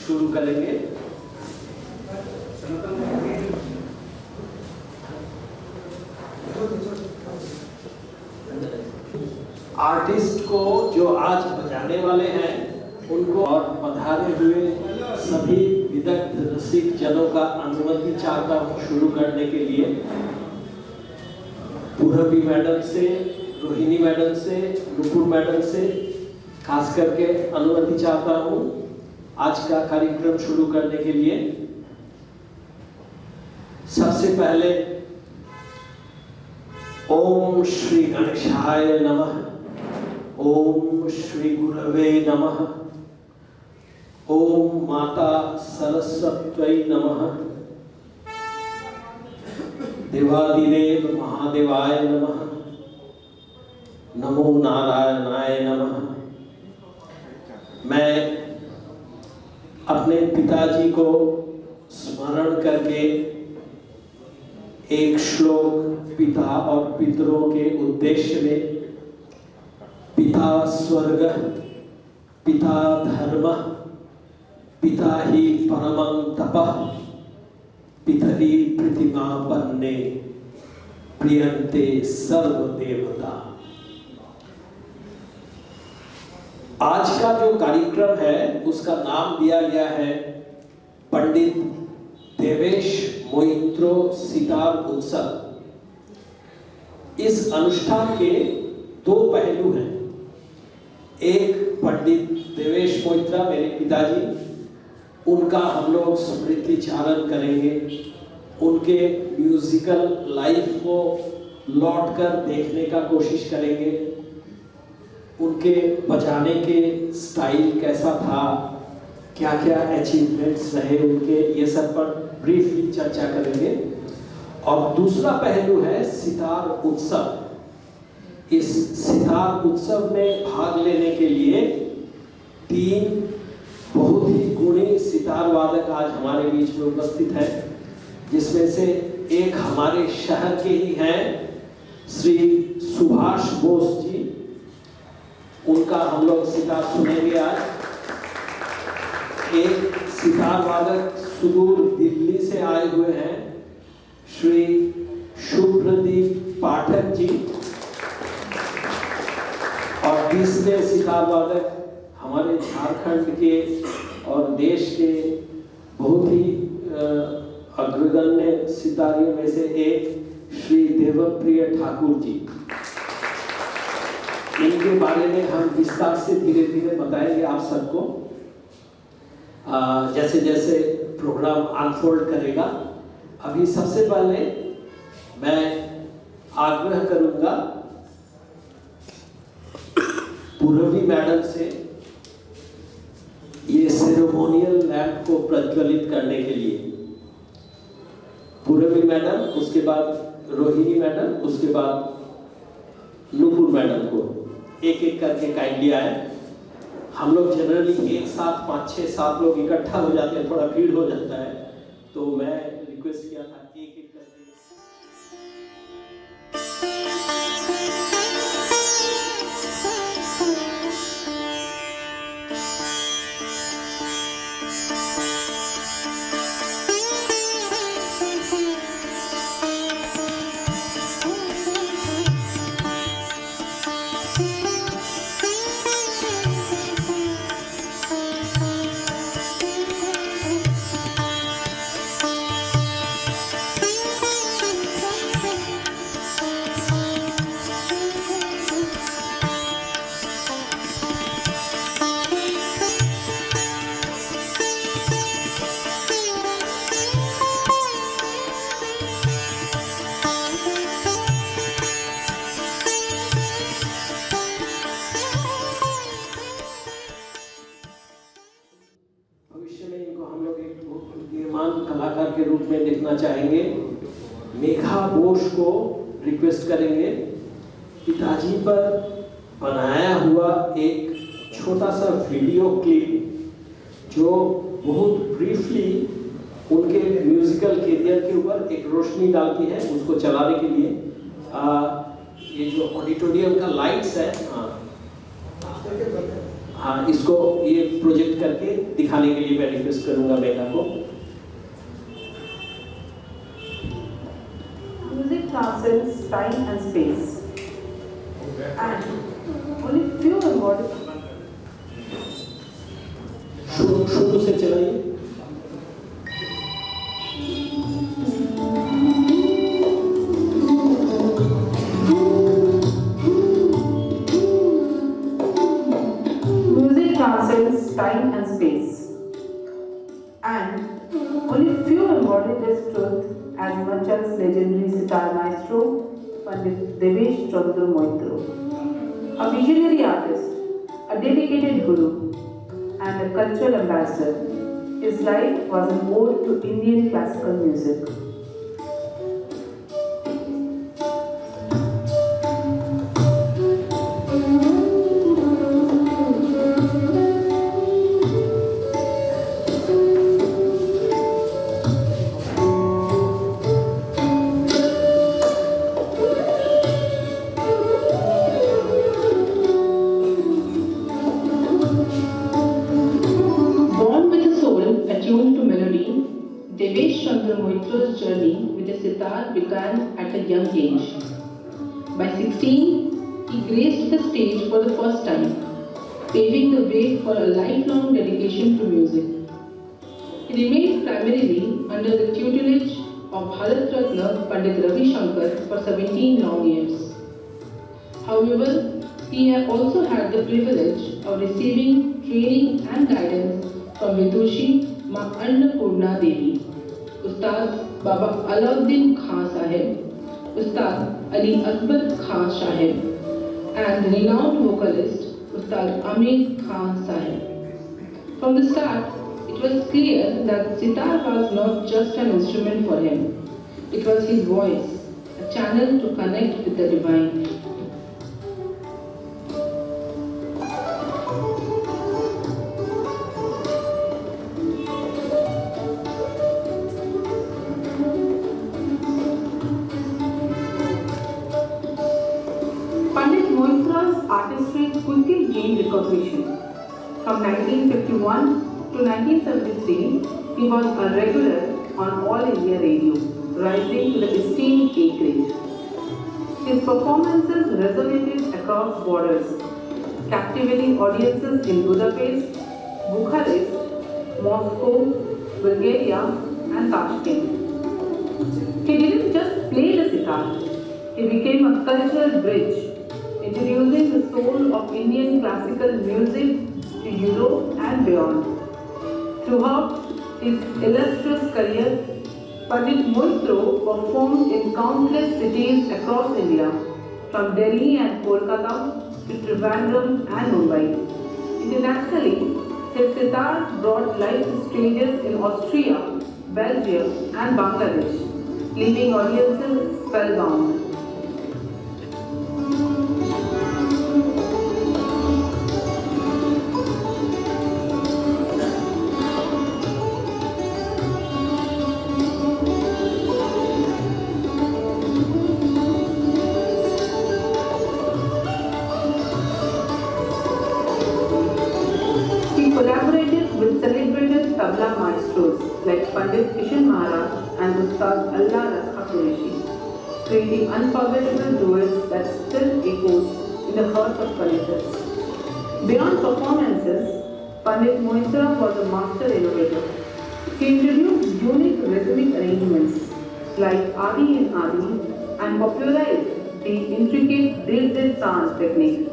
शुरू करेंगे। आर्टिस्ट को जो आज बजाने वाले हैं उनको और पधारे हुए सभी विदग्ध रसिक जनों का अनुमति चाहता हूँ शुरू करने के लिए। पूरबी मैडम से, रोहिणी मैडम से, नुपुर मैडम से खास करके अनुमति चाहता हूँ आज का कार्यक्रम शुरू करने के लिए। सबसे पहले ओम श्री गणेशाय नमः, ओम श्री गुरवे नमः, ओम माता सरस्वत्यै नमः, देवादिदेव महादेवाय नमः, नमो नारायणाय नमः। मैं अपने पिताजी को स्मरण करके एक श्लोक पिता और पितरों के उद्देश्य में, पिता स्वर्ग, पिता धर्म, पिता ही परमं तपः, पितरी प्रतिमापन्ने प्रियन्ते सर्वदेवता। आज का जो कार्यक्रम है उसका नाम दिया गया है पंडित देवेश मोइत्रो सितार उत्सव। इस अनुष्ठान के दो पहलू हैं। एक पंडित देवेश मोइत्रा मेरे पिताजी, उनका हम लोग स्मृतिचारण करेंगे, उनके म्यूजिकल लाइफ को लौट कर देखने का कोशिश करेंगे, उनके बजाने के स्टाइल कैसा था, क्या क्या अचीवमेंट्स रहे उनके, ये सब पर ब्रीफली चर्चा करेंगे। और दूसरा पहलू है सितार उत्सव। इस सितार उत्सव में भाग लेने के लिए 3 बहुत ही गुणी सितार वादक आज हमारे बीच में उपस्थित हैं, जिसमें से एक हमारे शहर के ही हैं श्री सुभाष बोस जी। उनका हम लोग सितार सुनेंगे आज। एक सितार वादक सुदूर दिल्ली से आए हुए हैं श्री शुभ्रदीप पाठक जी। और तीसरे सितार वादक हमारे झारखंड के और देश के बहुत ही अग्रगण्य सितारियों में से एक श्री देवप्रिय ठाकुर जी। इनके बारे में हम विस्तार से धीरे धीरे बताएंगे आप सबको जैसे जैसे प्रोग्राम अनफोल्ड करेगा। अभी सबसे पहले मैं आग्रह करूंगा पूरबी मैडम से ये सेरेमोनियल लैंप को प्रज्वलित करने के लिए। पूरबी मैडम, उसके बाद रोहिणी मैडम, उसके बाद नुपुर मैडम को एक एक करके काइंडली आए। हम लोग जनरली एक साथ 5, 6, 7 लोग इकट्ठा हो जाते हैं, थोड़ा भीड़ हो जाता है, तो मैं रिक्वेस्ट किया था एक एक करके। कलाकार के रूप में देखना चाहेंगे। मेघा बोस को रिक्वेस्ट करेंगे पिताजी पर बनाया हुआ एक छोटा सा वीडियो क्लिप जो बहुत ब्रीफली उनके म्यूजिकल करियर के ऊपर एक रोशनी डालती है, उसको चलाने के लिए ये जो ऑडिटोरियम का लाइट्स है, इसको ये प्रोजेक्ट करके दिखाने के लिए मैं रिक्वेस्ट करूंगा बेटा को। Music transcends time and space, and only few embodied. शुरू से चलाइए। Music transcends time and space, and only few embody this truth as much as legendary sitar maestro Pandit Devesh Chandra Moitra. A visionary artist, a dedicated guru, and a cultural ambassador, his life was an ode to Indian classical music. Born with a soul attuned to melody, Devesh Chandra Moitra's journey with the sitar began at a young age. By 16, he graced the stage for the first time, paving the way for a lifelong dedication to music. He remained primarily under the tutelage of Bharat Ratna Pandit Ravi Shankar for 17 long years. However, he also had the privilege of receiving training and guidance from Vidushi Ma Annapurna Devi, Ustad Baba Alauddin Khan Sahib, Ustad Ali Akbar Khan Sahib, and renowned vocalist Ustad Amir Khan Sahib. From the start, it was clear that sitar was not just an instrument for him. It was his voice, a channel to connect with the divine. Pandit Moitra's artistry quickly gained recognition. From 1951 to 1973, he was a regular on All India Radio, rising to the esteemed A grade. His performances resonated across borders, captivating audiences in Budapest, Bucharest, Moscow, Bulgaria, and Tashkent. He didn't just play the sitar, he became a cultural bridge, introducing the soul of Indian classical music to Europe and beyond. Throughout his illustrious career, Pandit Moitra performed in countless cities across India, from Delhi and Kolkata to Trivandrum and Mumbai. Internationally, his sitar brought life to stages in Austria, Belgium, and Bangladesh, leaving audiences spellbound. He collaborated with celebrated tabla maestros like Pandit Kishan Maharaj and Ustad Allah Rakha Qureshi, creating unforgettable duets that still echoes in the heart of collectors. Beyond performances, Pandit Moitra was a master innovator. He introduced unique rhythmic arrangements like Adi in Adi and popularized the intricate Dil Taan technique,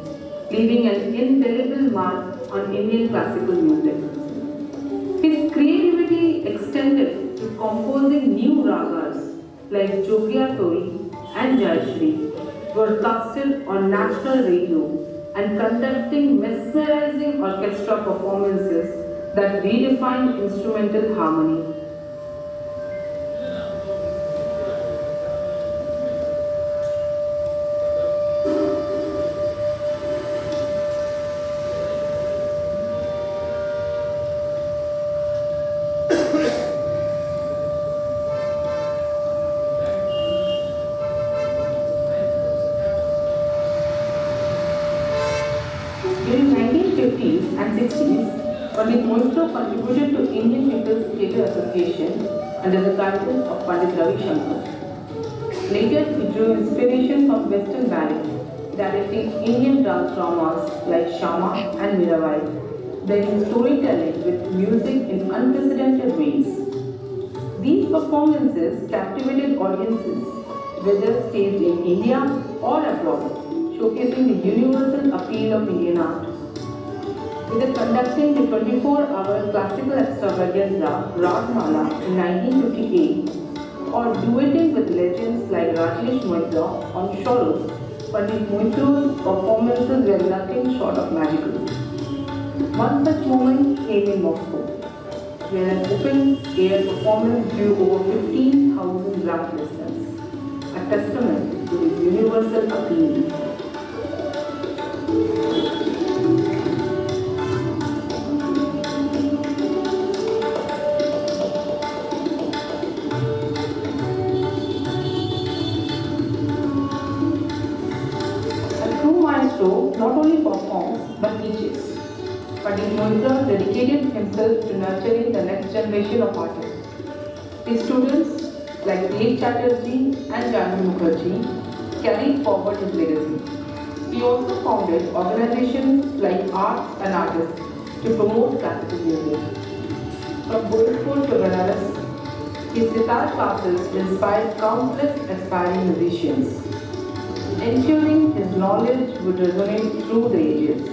leaving an indelible mark on Indian classical music. His creativity extended to composing new ragas like Jogia Tori and Jayashri, broadcasted on national radio and conducting mesmerizing orchestra performances that redefined instrumental harmony. During 1950s and also contributed to Indian People's Theatre Association under the guidance of Pandit Ravi Shankar. Later, he drew inspiration from Western ballet, directing Indian dance dramas like Shama and Mirabai, blending storytelling with music in unprecedented ways. These performances captivated audiences, whether staged in India or abroad, showcasing the universal appeal of Indian art. Whether conducting the 24-hour classical extravaganza Ragmala in 1958 or duetting with legends like Rajesh Moitra on Shorus, Pandit Moitro's performances were nothing short of magical. One such moment came in Moscow, where an open-air performance drew over 15,000 rapt listeners, a testament to his universal appeal. Not only performs but teaches. Pandit Moitra dedicated himself to nurturing the next generation of artists. His students like Dev Chatterjee and Janvi Mukherjee carried forward his legacy. He also founded organizations like Arts and Artists to promote classical music. From Bhojpur to Banaras, his sitar classes inspired countless aspiring musicians, ensuring his knowledge would resonate through the ages.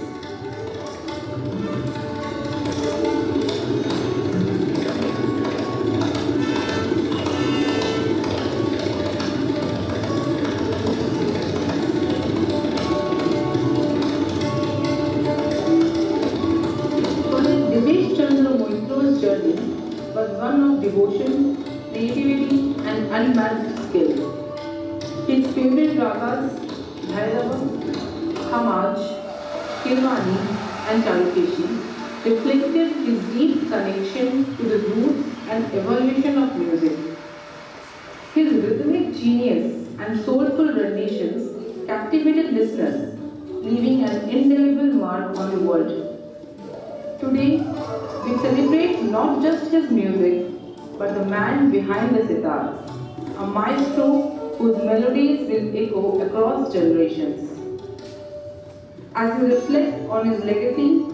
Devesh Chandra Moitro's journey was one of devotion, creativity and unmatched skill. His favorite ragas, Bhairava, Khamaj, Kirwani and Charukeshi, reflected his deep connection to the roots and evolution of music. His rhythmic genius and soulful renditions captivated listeners, leaving an indelible mark on the world. Today, we celebrate not just his music, but the man behind the sitar, a maestro whose melodies will echo across generations. As we reflect on his legacy,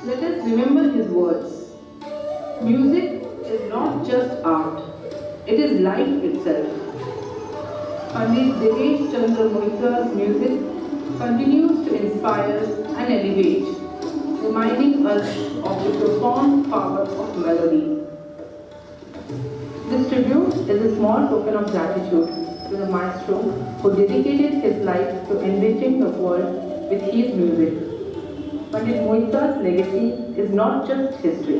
let us remember his words. Music is not just art, it is life itself. Pandit Devesh Chandra Moitra's music continues to inspire and elevate, reminding us of the profound power of melody. This tribute is a small token of gratitude to the maestro who dedicated his life to enriching the world with his music. Pandit Moitra's legacy is not just history,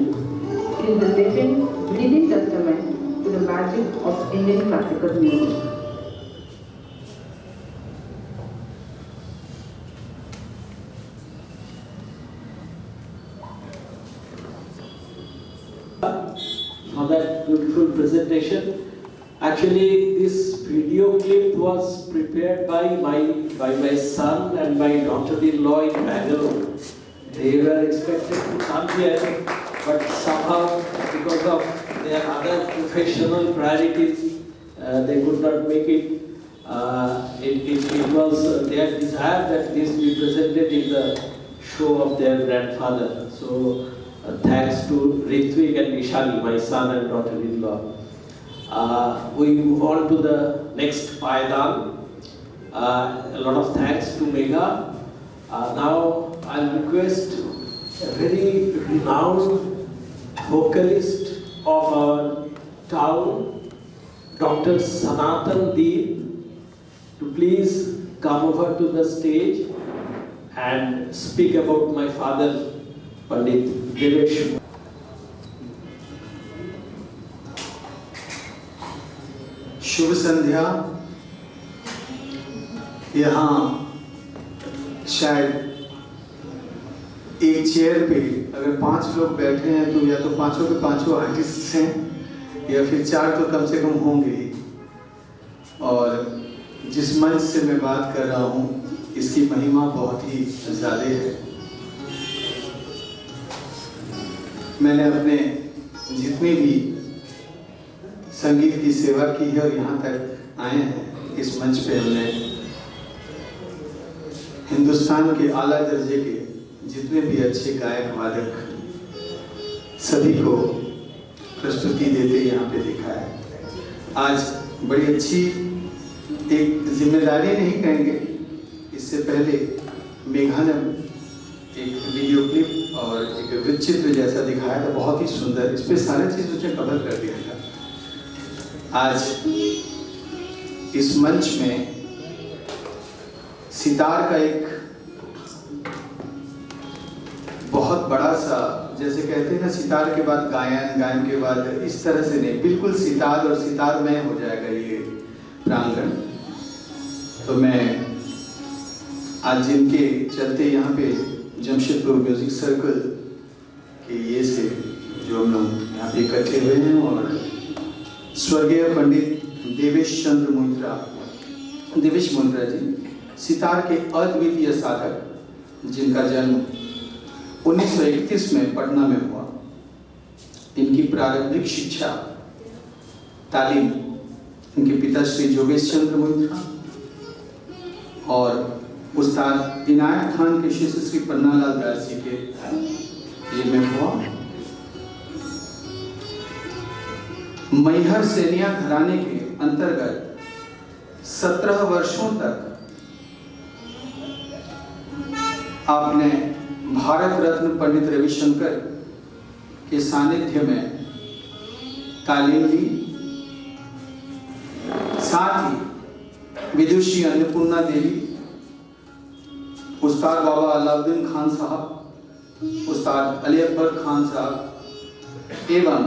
it is a living, breathing testament to the magic of Indian classical music. For that beautiful presentation. Actually, this video clip was prepared by my son and my daughter-in-law in Bangalore. They were expected to come here, but somehow, because of their other professional priorities, they could not make it. It was their desire that this be presented in the show of their grandfather. So, thanks to Ritvik and Nishani, my son and daughter-in-law. We move on to the next Payadan. A lot of thanks to Megha. Now I'll request a very renowned vocalist of our town, Dr. Sanatan Deep, to please come over to the stage and speak about my father, Pandit Devesh. शुभ संध्या। यहाँ शायद एक chair पे अगर 5 लोग बैठे हैं तो या तो पांचों के पांचों आर्टिस्ट हैं या फिर 4 तो कम से कम होंगे ही। और जिस मंच से मैं बात कर रहा हूँ इसकी महिमा बहुत ही ज़्यादा है। मैंने अपने जितनी भी संगीत की सेवा की है और यहाँ तक आए हैं, इस मंच पे हमने हिंदुस्तान के आला दर्जे के जितने भी अच्छे गायक वादक सभी को प्रस्तुति देते यहाँ पे देखा है। आज बड़ी अच्छी एक जिम्मेदारी नहीं कहेंगे, इससे पहले मेघा ने एक वीडियो क्लिप और एक वृत्तचित्र जैसा दिखाया था, बहुत ही सुंदर। इस पे सारे चीज उसने कवर कर दिया था। आज इस मंच में सितार का एक बहुत बड़ा सा, जैसे कहते हैं ना, सितार के बाद गायन, गायन के बाद, इस तरह से नहीं, बिल्कुल सितार और सितारमय हो जाएगा ये प्रांगण। तो मैं आज जिनके चलते यहाँ पे जमशेदपुर म्यूजिक सर्कल के ये से जो हम लोग यहाँ पे इकट्ठे हुए हैं, और स्वर्गीय पंडित देवेश मोइत्रा जी, सितार के अद्वितीय साधक, जिनका जन्म 1931 में पटना में हुआ। इनकी प्रारंभिक शिक्षा तालीम इनके पिता श्री जोगेश चंद्र मोइत्रा और उस्ताद इनायत खान के शिष्य श्री पन्नालाल दास जी के ये में हुआ। मैहर सेनिया घराने के अंतर्गत 17 वर्षों तक आपने भारत रत्न पंडित रविशंकर के सानिध्य में तालीम ली। साथ ही विदुषी अन्नपूर्णा देवी, उस्ताद बाबा अलाउद्दीन खान साहब, उस्ताद अली अकबर खान साहब एवं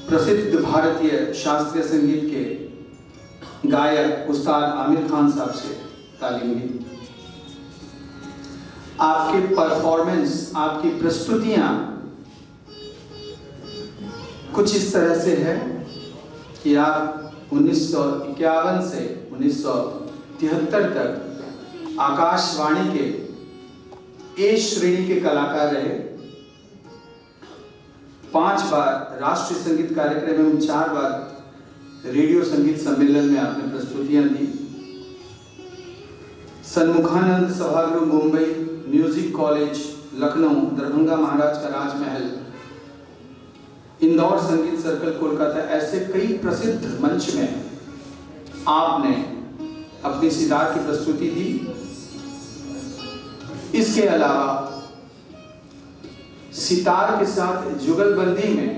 प्रसिद्ध भारतीय शास्त्रीय संगीत के गायक उस्ताद आमिर खान साहब से तालीम ली। आपके परफॉर्मेंस, आपकी प्रस्तुतियां कुछ इस तरह से है कि आप 1951 से 1973 तक आकाशवाणी के ए श्रेणी के कलाकार रहे। 5 बार राष्ट्रीय संगीत कार्यक्रम एवं 4 बार रेडियो संगीत सम्मेलन में आपने प्रस्तुतियां दी। सन्मुखानंद सभागृह मुंबई, म्यूजिक कॉलेज लखनऊ, दरभंगा महाराज का राजमहल, इंदौर संगीत सर्कल कोलकाता, ऐसे कई प्रसिद्ध मंच में आपने अपनी सितार की प्रस्तुति दी। इसके अलावा सितार के साथ जुगलबंदी में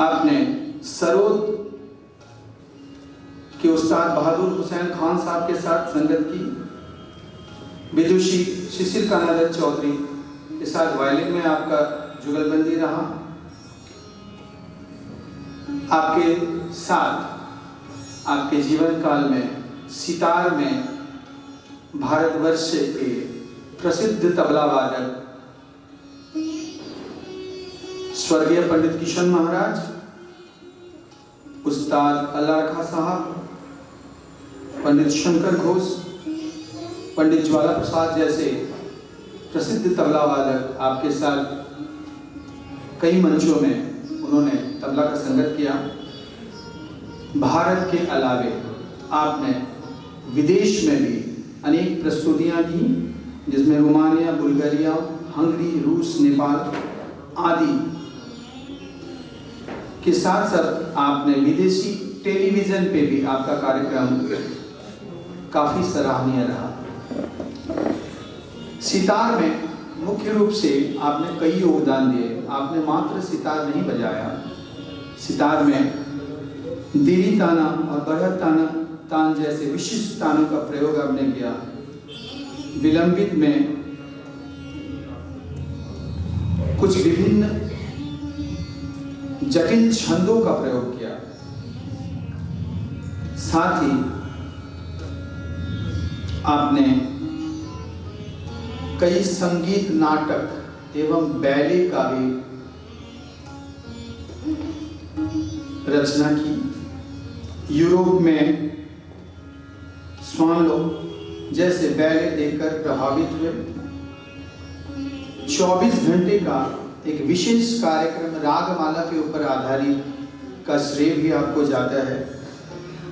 आपने सरोद के उस्ताद बहादुर हुसैन खान साहब के साथ संगत की। विदुषी शिशिर कानादर चौधरी के साथ वायलिन में आपका जुगलबंदी रहा। आपके साथ आपके जीवन काल में सितार में भारतवर्ष के प्रसिद्ध तबला वादक स्वर्गीय पंडित किशन महाराज, उस्ताद अल्लाह खा साहब, पंडित शंकर घोष, पंडित ज्वाला प्रसाद जैसे प्रसिद्ध तबला वादक आपके साथ कई मंचों में उन्होंने तबला का संगत किया। भारत के अलावे आपने विदेश में भी अनेक प्रस्तुतियां दी, जिसमें रोमानिया, बुल्गारिया, हंगरी, रूस, नेपाल आदि के साथ साथ आपने विदेशी टेलीविजन पे भी आपका कार्यक्रम काफी सराहनीय रहा। सितार में मुख्य रूप से आपने कई योगदान दिए। आपने मात्र सितार नहीं बजाया, सितार में दीरी ताना और बरहत तान जैसे विशिष्ट तानों का प्रयोग आपने किया। विलंबित में कुछ विभिन्न जटिल छंदों का प्रयोग किया। साथ ही आपने कई संगीत नाटक एवं बैले का भी रचना की। यूरोप में स्वानलो जैसे बैले देखकर प्रभावित हुए। 24 घंटे का एक विशेष कार्यक्रम रागमाला के ऊपर आधारित का श्रेय भी आपको जाता है।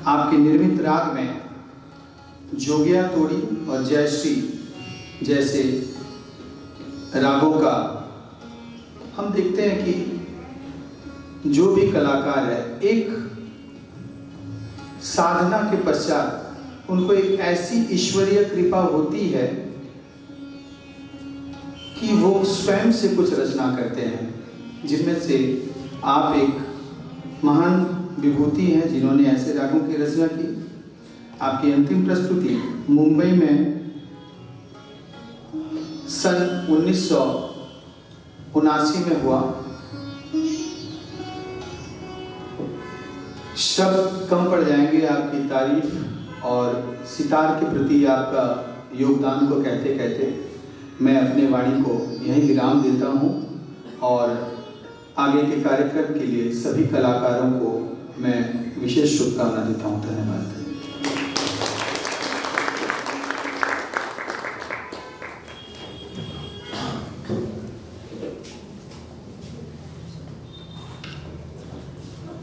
आपके निर्मित राग में जोगिया तोड़ी और जयश्री जैसे रागों का हम देखते हैं कि जो भी कलाकार है एक साधना के पश्चात उनको एक ऐसी ईश्वरीय कृपा होती है कि वो स्वयं से कुछ रचना करते हैं, जिनमें से आप एक महान विभूति हैं जिन्होंने ऐसे रागों की रचना की। आपकी अंतिम प्रस्तुति मुंबई में सन 1979 में हुआ। शब्द कम पड़ जाएंगे आपकी तारीफ और सितार के प्रति आपका योगदान को कहते कहते मैं अपने वाणी को यहीं विराम देता हूं और आगे के कार्यक्रम के लिए सभी कलाकारों को मैं विशेष शुभकामना देता हूं। धन्यवाद।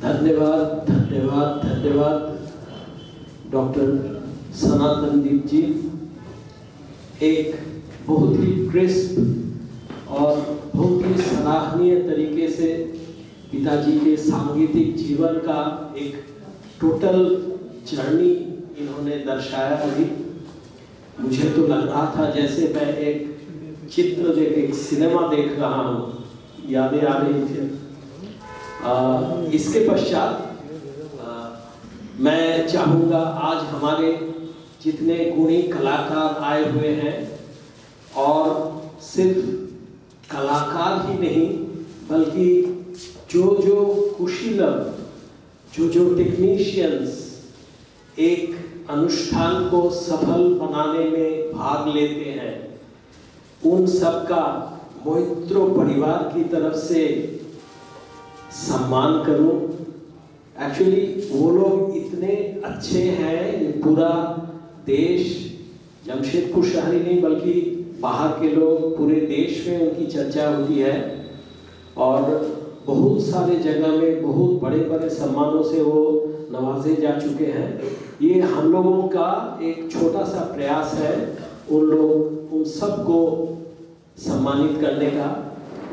धन्यवाद धन्यवाद धन्यवाद डॉक्टर सनातन दीप जी। एक बहुत ही क्रिस्प और बहुत ही सराहनीय तरीके से पिताजी के सांगीतिक जीवन का एक टोटल जर्नी इन्होंने दर्शाया। अभी मुझे तो लग रहा था जैसे मैं एक चित्र एक सिनेमा देख रहा हूँ, यादें आ रही थी। इसके पश्चात मैं चाहूँगा आज हमारे जितने गुणी कलाकार आए हुए हैं और सिर्फ कलाकार ही नहीं बल्कि जो कुशलम जो टेक्नीशियंस एक अनुष्ठान को सफल बनाने में भाग लेते हैं, उन सब का मोइत्रो परिवार की तरफ से सम्मान करूं। एक्चुअली वो लोग इतने अच्छे हैं, पूरा देश, जमशेदपुर शहर ही नहीं बल्कि बाहर के लोग पूरे देश में उनकी चर्चा होती है और बहुत सारे जगह में बहुत बड़े बड़े सम्मानों से वो नवाजे जा चुके हैं। ये हम लोगों का एक छोटा सा प्रयास है उन सबको सम्मानित करने का।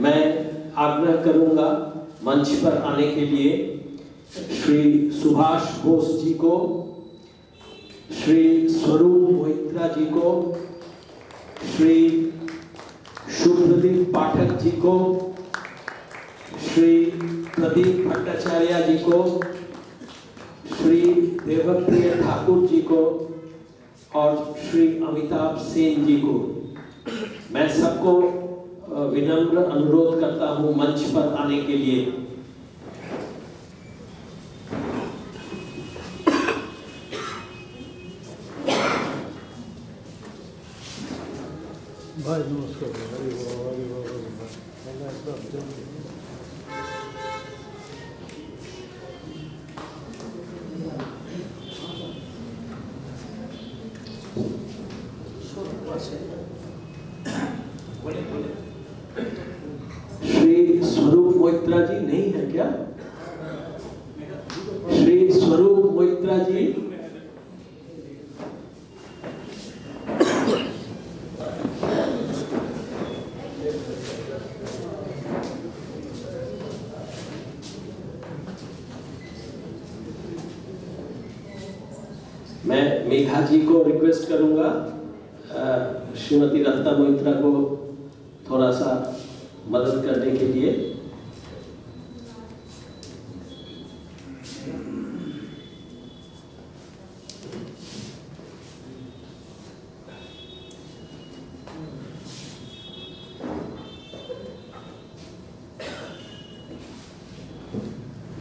मैं आग्रह करूंगा मंच पर आने के लिए श्री सुभाष बोस जी को, श्री स्वरूप मोहित्रा जी को, श्री शुभप्रदीप पाठक जी को, श्री प्रदीप भट्टाचार्य जी को, श्री देवप्रिय ठाकुर जी को और श्री अमिताभ सेन जी को मैं सबको विनम्र अनुरोध करता हूं मंच पर आने के लिए। भाई नमस्कार। श्री स्वरूप मोहित्रा जी नहीं है क्या? श्री स्वरूप मोहित्रा जी, मैं मेघा जी को रिक्वेस्ट करूंगा श्रीमती रत्ना मोहित्रा को थोड़ा सा मदद करने के लिए।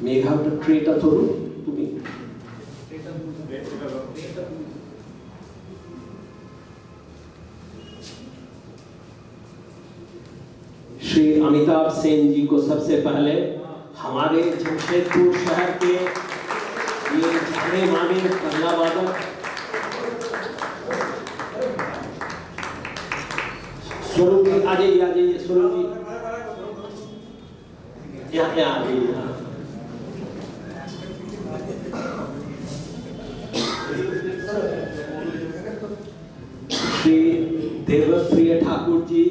मेघा ट्रेट अथोरू तुम्ही श्री अमिताभ सेन जी को सबसे पहले हमारे जमशेदपुर शहर के ये जाने माने तबला वादक स्वरूप जी आ जाइए स्वरूप जी यहाँ पे आ जाइए। श्री देवप्रिय ठाकुर जी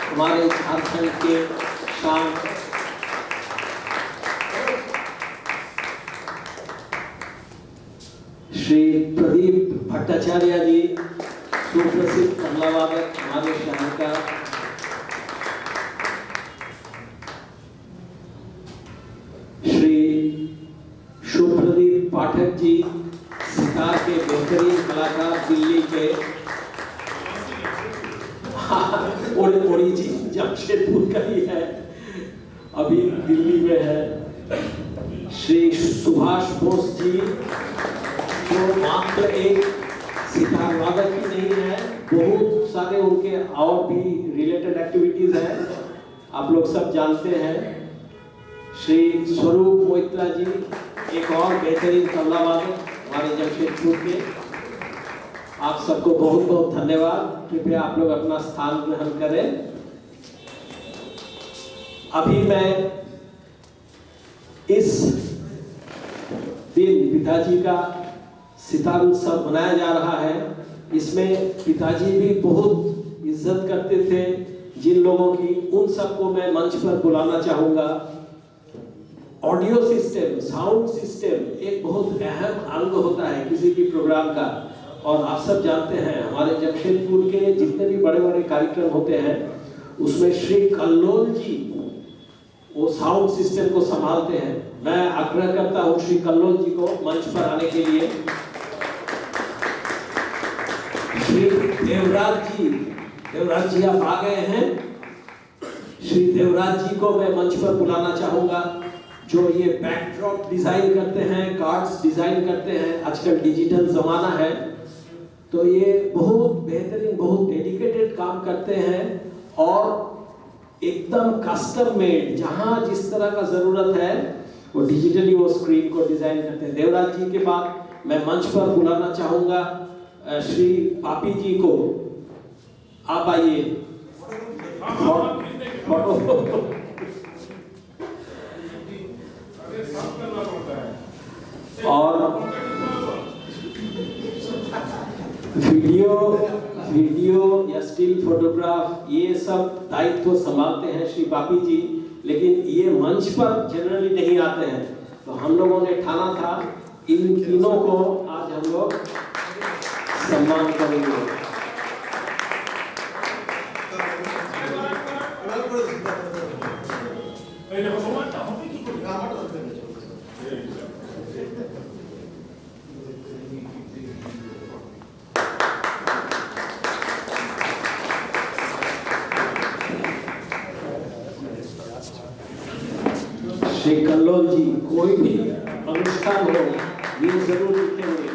हमारे झारखंड के शान। श्री प्रदीप भट्टाचार्य जी सुप्रसिद्ध तबला वादक हमारे शहर का। श्री शुभप्रदीप पाठक जी सितार के बेहतरीन कलाकार दिल्ली के। ओरिजिन जमशेदपुर का ही है, अभी दिल्ली में है। श्री सुभाष बोस जी जो मात्र एक सितार वादक ही नहीं है, बहुत सारे उनके और भी रिलेटेड एक्टिविटीज हैं, आप लोग सब जानते हैं। श्री स्वरूप मोइत्रा जी एक और बेहतरीन तबला वादक हमारे जमशेदपुर के। आप सबको बहुत बहुत धन्यवाद। कृपया आप लोग अपना स्थान ग्रहण करें। अभी मैं इस दिन पिताजी का सितार उत्सव मनाया जा रहा है, इसमें पिताजी भी बहुत इज्जत करते थे जिन लोगों की, उन सबको मैं मंच पर बुलाना चाहूंगा। ऑडियो सिस्टम, साउंड सिस्टम एक बहुत अहम अंग होता है किसी भी प्रोग्राम का, और आप सब जानते हैं हमारे जमशेदपुर के जितने भी बड़े बड़े कार्यक्रम होते हैं उसमें श्री कल्लोल जी वो साउंड सिस्टम को संभालते हैं। मैं आग्रह करता हूं श्री कल्लोल जी को मंच पर आने के लिए। श्री देवराज जी आप आ गए हैं। श्री देवराज जी को मैं मंच पर बुलाना चाहूंगा, जो ये बैकड्रॉप डिजाइन करते हैं, कार्ड्स डिजाइन करते हैं। आजकल डिजिटल जमाना है तो ये बहुत बेहतरीन, बहुत डेडिकेटेड काम करते हैं और एकदम कस्टम मेड, जहां जिस तरह का जरूरत है वो डिजिटली वो स्क्रीन को डिजाइन करते हैं। देवराज जी के बाद मैं मंच पर बुलाना चाहूंगा श्री पापी जी को। आप आइए। और वीडियो या स्टिल फोटोग्राफ ये सब दायित्व संभालते हैं श्री पापी जी, लेकिन ये मंच पर जनरली नहीं आते हैं, तो हम लोगों ने ठाना था इन तीनों को आज हम लोग सम्मान करेंगे। श्री कल्लोल जी कोई भी अनुष्ठान हो ये जरूर लिखेंगे।